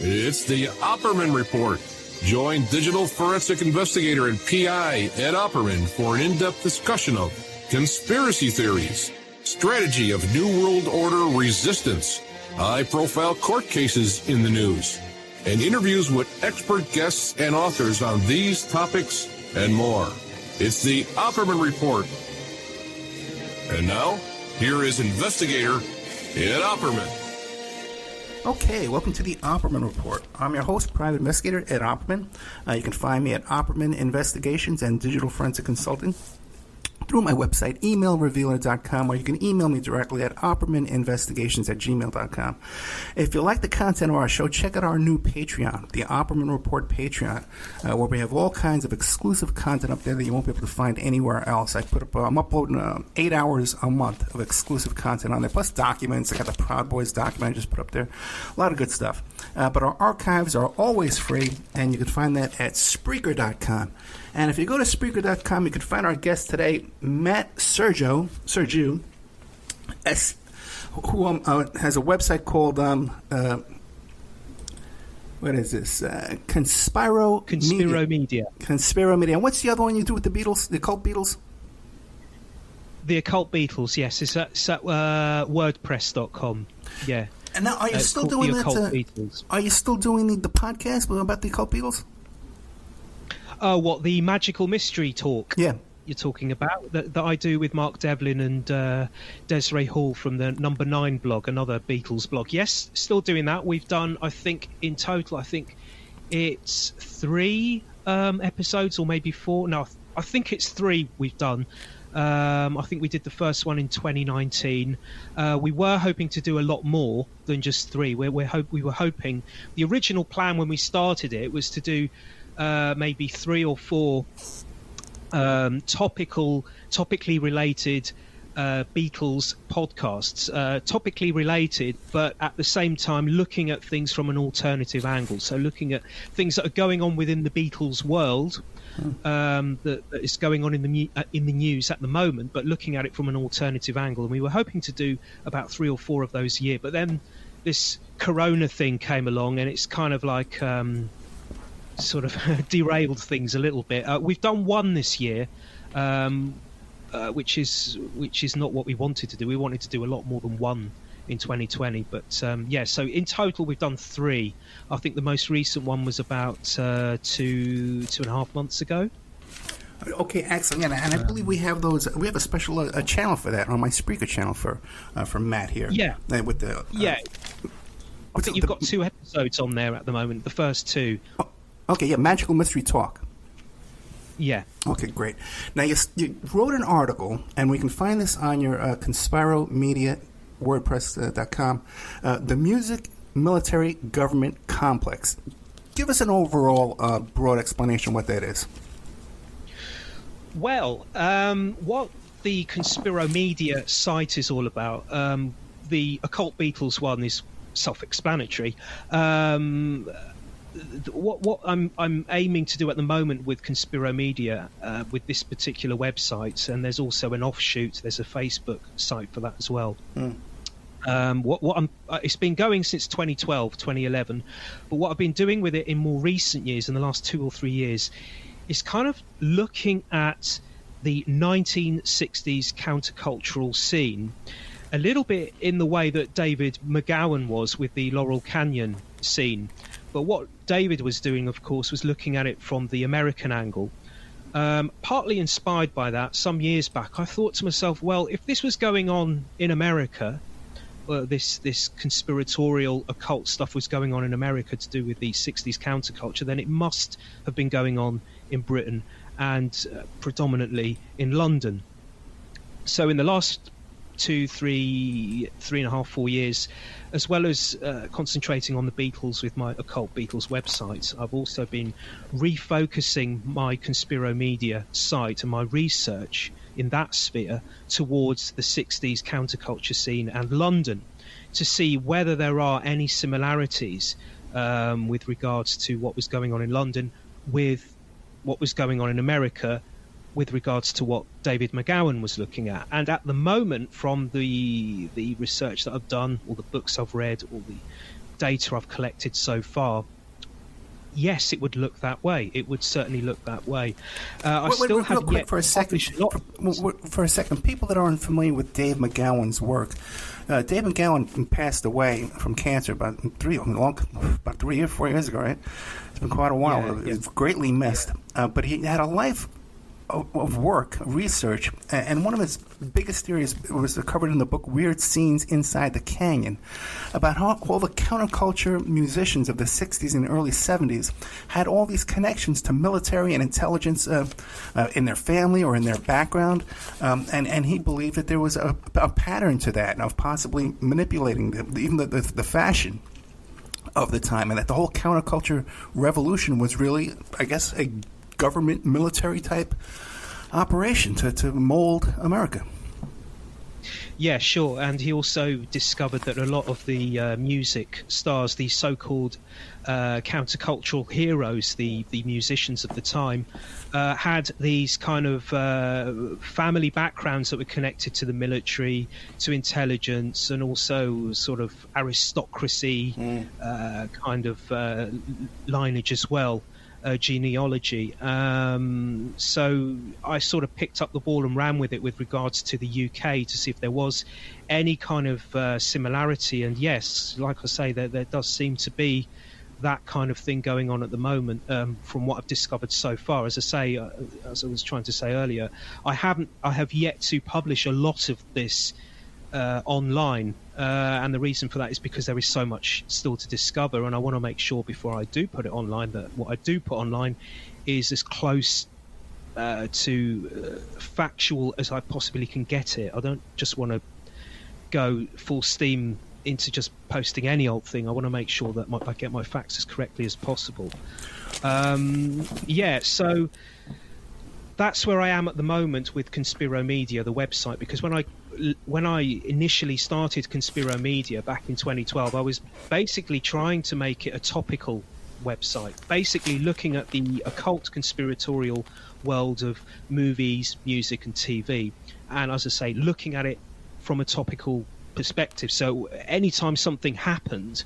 It's the Opperman Report. Join digital forensic investigator and PI Ed Opperman for an in-depth discussion of conspiracy theories, strategy of New World Order resistance, high-profile court cases in the news, and interviews with expert guests and authors on these topics and more. It's the Opperman Report. And now, here is investigator Ed Opperman. Okay, welcome to the Opperman Report. I'm your host, private investigator Ed Opperman. You can find me at Opperman Investigations and Digital Forensic Consulting through my website, emailrevealer.com, or you can email me directly at oppermaninvestigations@gmail.com. If you like the content of our show, check out our new Patreon, the Opperman Report Patreon, where we have all kinds of exclusive content up there that you won't be able to find anywhere else. I'm uploading 8 hours a month of exclusive content on there, plus documents. I got the Proud Boys document I just put up there. A lot of good stuff. But our archives are always free, and you can find that at Spreaker.com. And if you go to Spreaker.com, you can find our guest today, Matt Sergiou, who has a website called, what is this? Conspiro Media. Conspiro Media. And what's the other one you do with the Beatles, the occult Beatles? The occult Beatles, yes. It's at wordpress.com. Yeah. And now, are you still doing that? Are you still doing the podcast about the occult Beatles? What, the Magical Mystery Talk? Yeah. You're talking about that I do with Mark Devlin and Desiree Hall from the Number 9 blog, another Beatles blog. Yes, still doing that. We've done, I think, in total, it's 3 episodes or maybe 4. No, I think it's 3 we've done. I think we did the first one in 2019. We were hoping to do a lot more than just 3. We were hoping. The original plan when we started it was to do maybe 3 or 4 topically related Beatles podcasts, topically related, but at the same time looking at things from an alternative angle. So looking at things that are going on within the Beatles world, that is going on in the news at the moment, but looking at it from an alternative angle. And we were hoping to do about 3 or 4 of those a year, but then this Corona thing came along, and it's kind of like sort of derailed things a little bit. We've done 1 this year, which is not what we wanted to do. We wanted to do a lot more than 1 in 2020, but so in total we've done 3. I think the most recent one was about 2.5 months ago. Okay, excellent. Yeah, and I believe we have those. We have a special channel for that on my Spreaker channel for Matt here. Yeah, with the I think you've got 2 episodes on there at the moment. The first 2. Okay, yeah, Magical Mystery Talk. Yeah. Okay, great. Now, you wrote an article, and we can find this on your Conspiro Media, WordPress.com, the Music Military Government Complex. Give us an overall broad explanation what that is. Well, what the Conspiro Media site is all about, the Occult Beatles one is self-explanatory. What I'm aiming to do at the moment with Conspiro Media, with this particular website, and there's also an offshoot. There's a Facebook site for that as well. It's been going since 2012, 2011, but what I've been doing with it in more recent years, in the last 2 or 3 years, is kind of looking at the 1960s countercultural scene, a little bit in the way that David McGowan was with the Laurel Canyon scene. But what David was doing, of course, was looking at it from the American angle. Partly inspired by that, some years back, I thought to myself, well, if this was going on in America, this conspiratorial occult stuff was going on in America to do with the 60s counterculture, then it must have been going on in Britain and predominantly in London. So in the last 3.5, 4 years, as well as concentrating on the Beatles with my Occult Beatles website, I've also been refocusing my Conspiro Media site and my research in that sphere towards the 60s counterculture scene and London, to see whether there are any similarities with regards to what was going on in London with what was going on in America with regards to what David McGowan was looking at. And at the moment, from the research that I've done, all the books I've read, all the data I've collected so far, yes, it would look that way. It would certainly look that way. I still have real quick for a second. For a second, people that aren't familiar with Dave McGowan's work, Dave McGowan passed away from cancer about 3 or 4 years ago. Right? It's been quite a while. Yeah. It's greatly missed, but he had a life of work, research, and one of his biggest theories was covered in the book Weird Scenes Inside the Canyon, about how all the counterculture musicians of the 60s and early 70s had all these connections to military and intelligence in their family or in their background, and he believed that there was a pattern to that of possibly manipulating even the fashion of the time, and that the whole counterculture revolution was really, I guess, a government military type operation to mold America. Yeah, sure. And he also discovered that a lot of the music stars, the so-called countercultural heroes, the musicians of the time, had these kind of family backgrounds that were connected to the military, to intelligence, and also sort of aristocracy kind of lineage as well. Genealogy. So I sort of picked up the ball and ran with it with regards to the UK to see if there was any kind of similarity. And yes, like I say, there does seem to be that kind of thing going on at the moment, from what I've discovered so far. As I say, as I was trying to say earlier, I have yet to publish a lot of this online, and the reason for that is because there is so much still to discover, and I want to make sure before I do put it online that what I do put online is as close to factual as I possibly can get it. I don't just want to go full steam into just posting any old thing. I want to make sure that I get my facts as correctly as possible. So that's where I am at the moment with Conspiromedia, the website, because when I initially started Conspiromedia back in 2012, I was basically trying to make it a topical website, basically looking at the occult conspiratorial world of movies, music and TV, and as I say, looking at it from a topical perspective. So anytime something happened,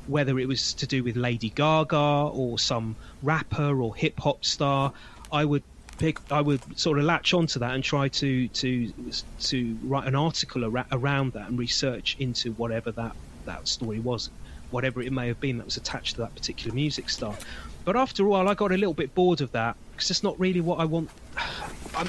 whether it was to do with Lady Gaga or some rapper or hip-hop star, I would sort of latch onto that and try to write an article around that and research into whatever that story was, whatever it may have been that was attached to that particular music star. But after a while, I got a little bit bored of that because it's not really what I want. I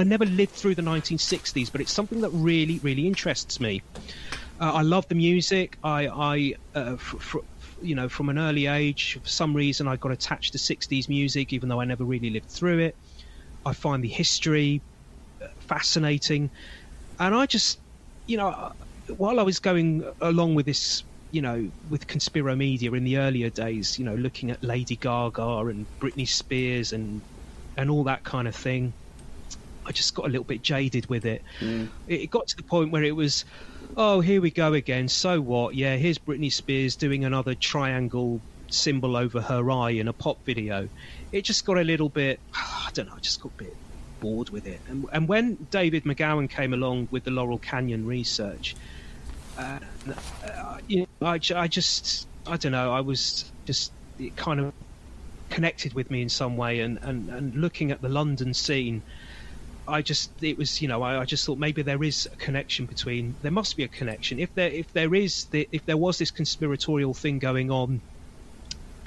never lived through the 1960s, but it's something that really, really interests me. I love the music. From an early age, for some reason, I got attached to 60s music, even though I never really lived through it. I find the history fascinating. And I just, while I was going along with this, with Conspiromedia in the earlier days, looking at Lady Gaga and Britney Spears and all that kind of thing, I just got a little bit jaded with it. It got to the point where it was, oh, here we go again. So what? Yeah, here's Britney Spears doing another triangle symbol over her eye in a pop video. It just got a little bit, I don't know, I just got a bit bored with it. And when David McGowan came along with the Laurel Canyon research, I don't know, I was just, it kind of connected with me in some way. And looking at the London scene, I just thought maybe there is a connection there must be a connection. If there was this conspiratorial thing going on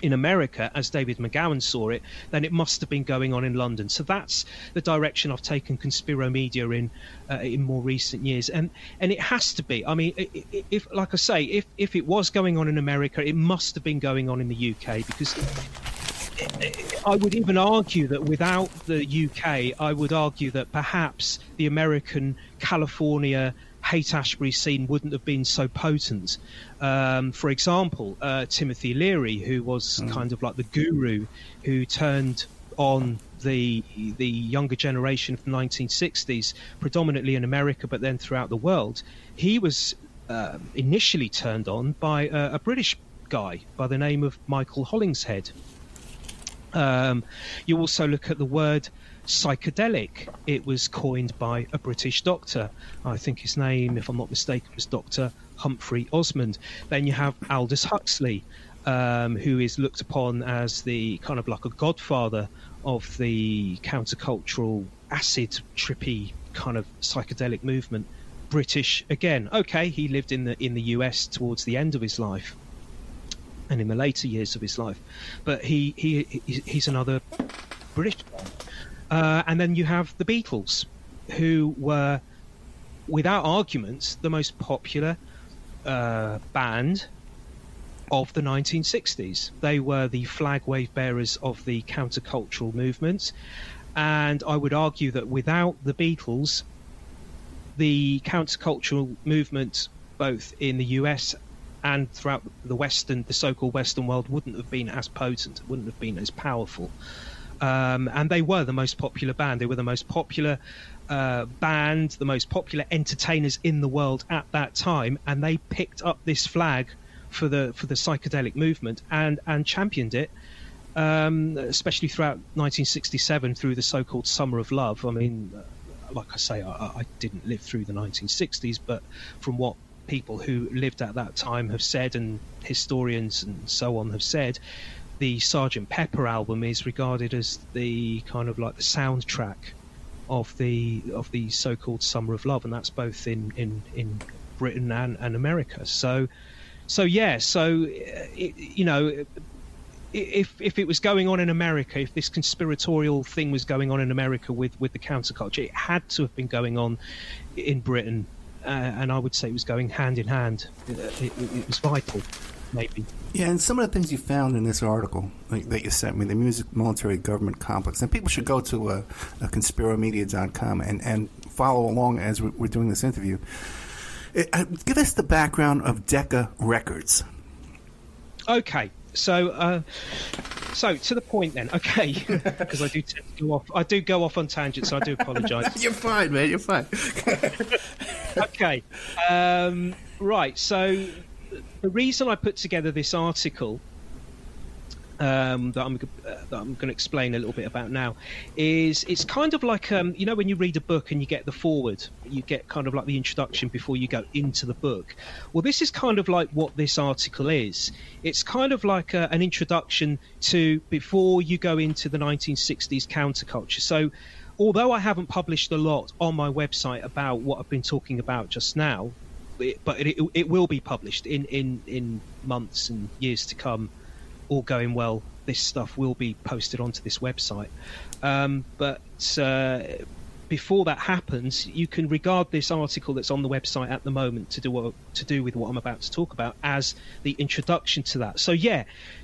in America, as David McGowan saw it, then it must have been going on in London. So that's the direction I've taken Conspiromedia in more recent years, and it has to be. I mean, if like I say, if it was going on in America, it must have been going on in the UK, because I would even argue that without the UK, I would argue that perhaps the American California Haight-Ashbury scene wouldn't have been so potent. For example, Timothy Leary, who was kind of like the guru who turned on the younger generation of the 1960s, predominantly in America, but then throughout the world, he was initially turned on by a British guy by the name of Michael Hollingshead. You also look at the word psychedelic. It was coined by a British doctor. I think his name, if I'm not mistaken, was Dr. Humphrey Osmond. Then you have Aldous Huxley, who is looked upon as the kind of like a godfather of the countercultural, acid, trippy kind of psychedelic movement. British again. Okay, he lived in the US towards the end of his life and in the later years of his life, but he's another British guy. And then you have the Beatles, who were, without arguments, the most popular band of the 1960s. They were the flag wave bearers of the countercultural movement, and I would argue that without the Beatles, the countercultural movement, both in the US and throughout the so-called Western world, wouldn't have been as potent, wouldn't have been as powerful. And they were the most popular band. They were the most popular band, the most popular entertainers in the world at that time, and they picked up this flag for the psychedelic movement and championed it, especially throughout 1967 through the so-called Summer of Love. I mean, like I say, I didn't live through the 1960s, but from what people who lived at that time have said, and historians and so on have said, the Sgt. Pepper album is regarded as the kind of like the soundtrack of the so-called Summer of Love, and that's both in Britain and America. So you know, if it was going on in America, if this conspiratorial thing was going on in America with the counterculture, it had to have been going on in Britain, and I would say it was going hand in hand. It was vital, maybe. Yeah, and some of the things you found in this article that you sent me, the music, military, government complex, and people should go to conspiromedia.com and follow along as we're doing this interview. Give us the background of Decca Records. Okay. So to the point then. Okay, because I do tend to go off. I do go off on tangents, so I do apologise. You're fine, man. You're fine. Okay, right. So the reason I put together this article that I'm going to explain a little bit about now is it's kind of like you know, when you read a book and you get the foreword, you get kind of like the introduction before you go into the book. Well, this is kind of like what this article is. It's kind of like an introduction to before you go into the 1960s counterculture. So although I haven't published a lot on my website about what I've been talking about just now, but it will be published in months and years to come. All going well, this stuff will be posted onto this website. But before that happens, you can regard this article that's on the website at the moment to do with what I'm about to talk about as the introduction to that.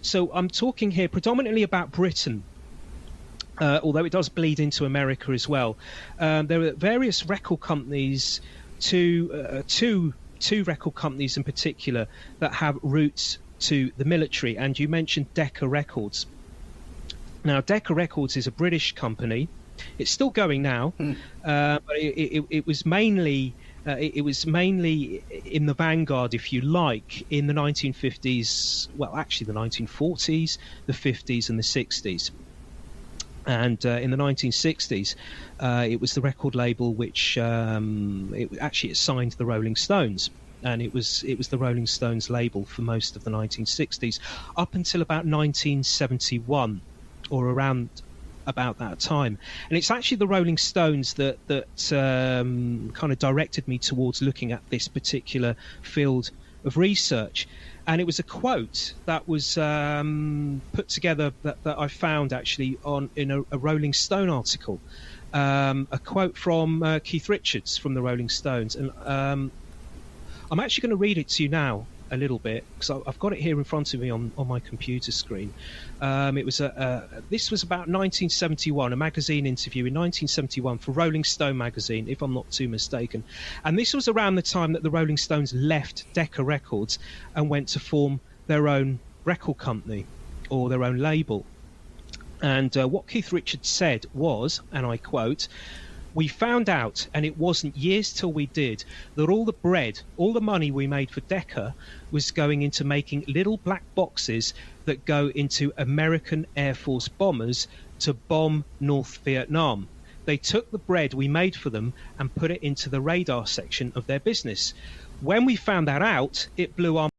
So I'm talking here predominantly about Britain, although it does bleed into America as well. There are various record companies, two record companies in particular, that have roots to the military, and you mentioned Decca Records. Now, Decca Records is a British company. It's still going now, but it was mainly in the vanguard, if you like, in the 1950s. Well, actually, the 1940s, the 50s, and the 60s. And in the 1960s, it was the record label which it signed the Rolling Stones. And it was the Rolling Stones label for most of the 1960s, up until about 1971, or around about that time. And it's actually the Rolling Stones that kind of directed me towards looking at this particular field of research. And it was a quote that was put together that I found actually in a Rolling Stone article, a quote from Keith Richards from the Rolling Stones. And I'm actually going to read it to you now a little bit, because I've got it here in front of me on my computer screen. This was about 1971, a magazine interview in 1971 for Rolling Stone magazine, if I'm not too mistaken. And this was around the time that the Rolling Stones left Decca Records and went to form their own record company, or their own label. And what Keith Richards said was, and I quote, "We found out, and it wasn't years till we did, that all the bread, all the money we made for Decca was going into making little black boxes that go into American Air Force bombers to bomb North Vietnam. They took the bread we made for them and put it into the radar section of their business. When we found that out, it blew our